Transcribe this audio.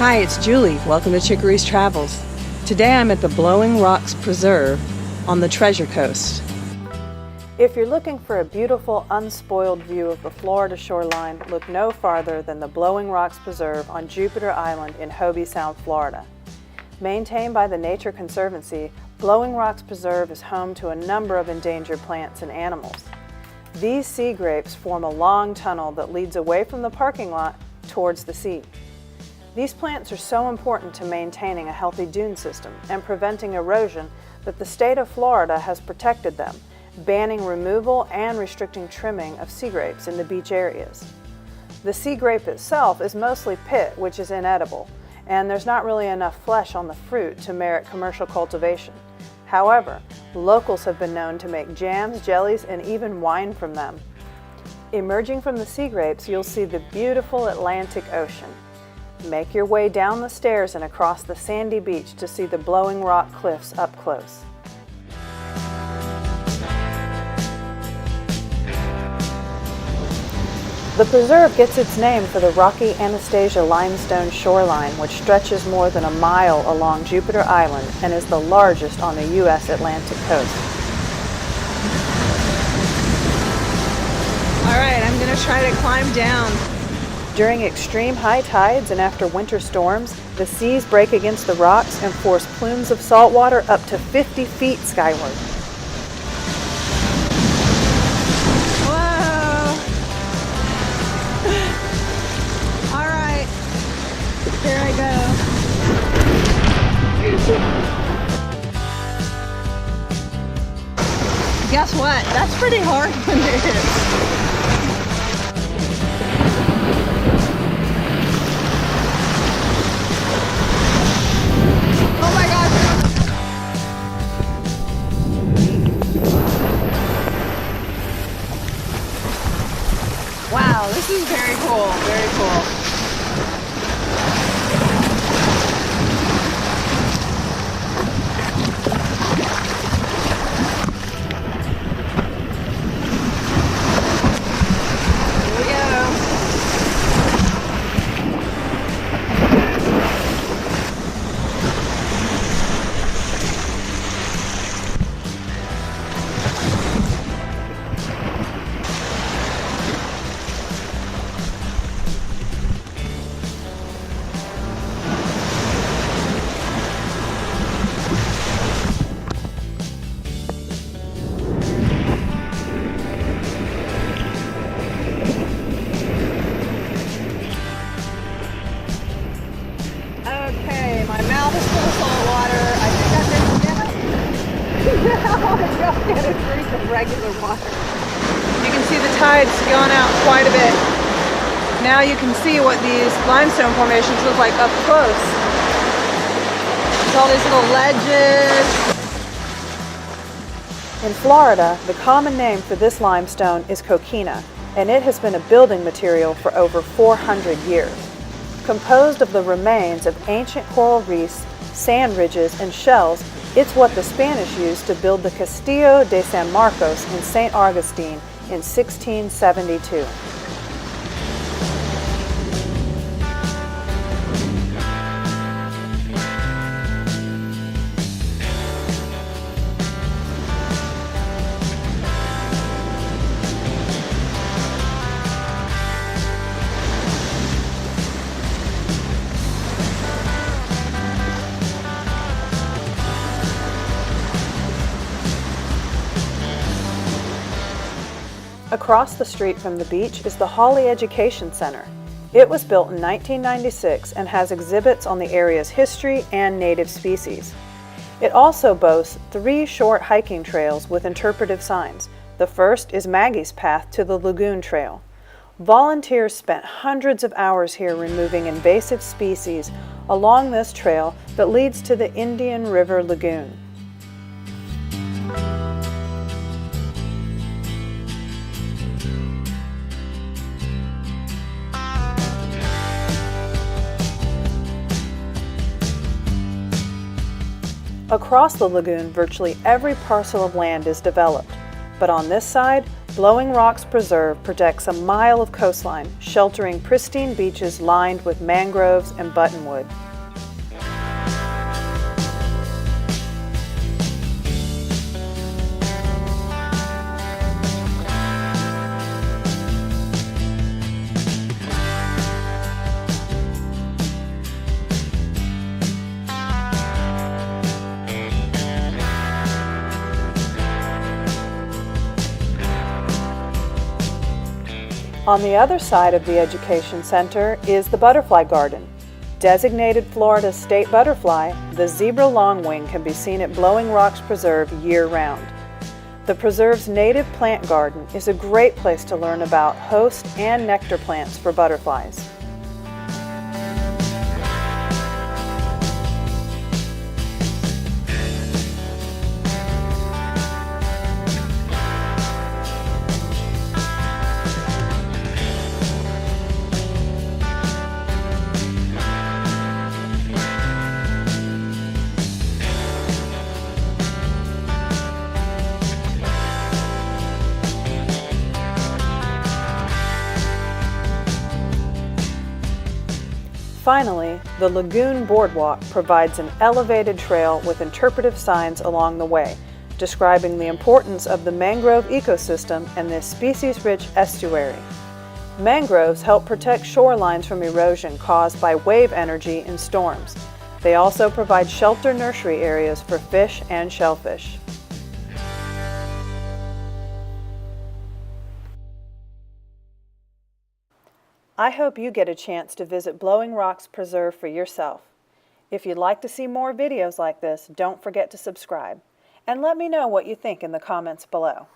Hi, it's Julie. Welcome to Chicory's Travels. Today I'm at the Blowing Rocks Preserve on the Treasure Coast. If you're looking for a beautiful, unspoiled view of the Florida shoreline, look no farther than the Blowing Rocks Preserve on Jupiter Island in Hobie Sound, Florida. Maintained by the Nature Conservancy, Blowing Rocks Preserve is home to a number of endangered plants and animals. These sea grapes form a long tunnel that leads away from the parking lot towards the sea. These plants are so important to maintaining a healthy dune system and preventing erosion that the state of Florida has protected them, banning removal and restricting trimming of sea grapes in the beach areas. The sea grape itself is mostly pit, which is inedible, and there's not really enough flesh on the fruit to merit commercial cultivation. However, locals have been known to make jams, jellies, and even wine from them. Emerging from the sea grapes, you'll see the beautiful Atlantic Ocean. Make your way down the stairs and across the sandy beach to see the Blowing Rock cliffs up close. The preserve gets its name for the rocky Anastasia limestone shoreline, which stretches more than a mile along Jupiter Island and is the largest on the U.S. Atlantic coast. All right, I'm going to try to climb down. During extreme high tides and after winter storms, the seas break against the rocks and force plumes of salt water up to 50 feet skyward. Whoa! All right, here I go. Guess what? That's pretty hard when it is. Wow, this is very cool, very cool. Here we go. Okay, my mouth is full of salt water. I think I'm going to now I just get a drink of regular water. You can see the tides going out quite a bit. Now you can see what these limestone formations look like up close. There's all these little ledges. In Florida, the common name for this limestone is Coquina, and it has been a building material for over 400 years. Composed of the remains of ancient coral reefs, sand ridges, and shells, it's what the Spanish used to build the Castillo de San Marcos in St. Augustine in 1672. Across the street from the beach is the Hawley Education Center. It was built in 1996 and has exhibits on the area's history and native species. It also boasts 3 short hiking trails with interpretive signs. The first is Maggie's Path to the Lagoon Trail. Volunteers spent hundreds of hours here removing invasive species along this trail that leads to the Indian River Lagoon. Across the lagoon, virtually every parcel of land is developed, but on this side, Blowing Rocks Preserve protects a mile of coastline, sheltering pristine beaches lined with mangroves and buttonwood. On the other side of the Education Center is the Butterfly Garden. Designated Florida's state butterfly, the zebra longwing can be seen at Blowing Rocks Preserve year-round. The preserve's native plant garden is a great place to learn about host and nectar plants for butterflies. Finally, the Lagoon boardwalk provides an elevated trail with interpretive signs along the way, describing the importance of the mangrove ecosystem and this species-rich estuary. Mangroves help protect shorelines from erosion caused by wave energy in storms. They also provide shelter nursery areas for fish and shellfish. I hope you get a chance to visit Blowing Rocks Preserve for yourself. If you'd like to see more videos like this, don't forget to subscribe. And let me know what you think in the comments below.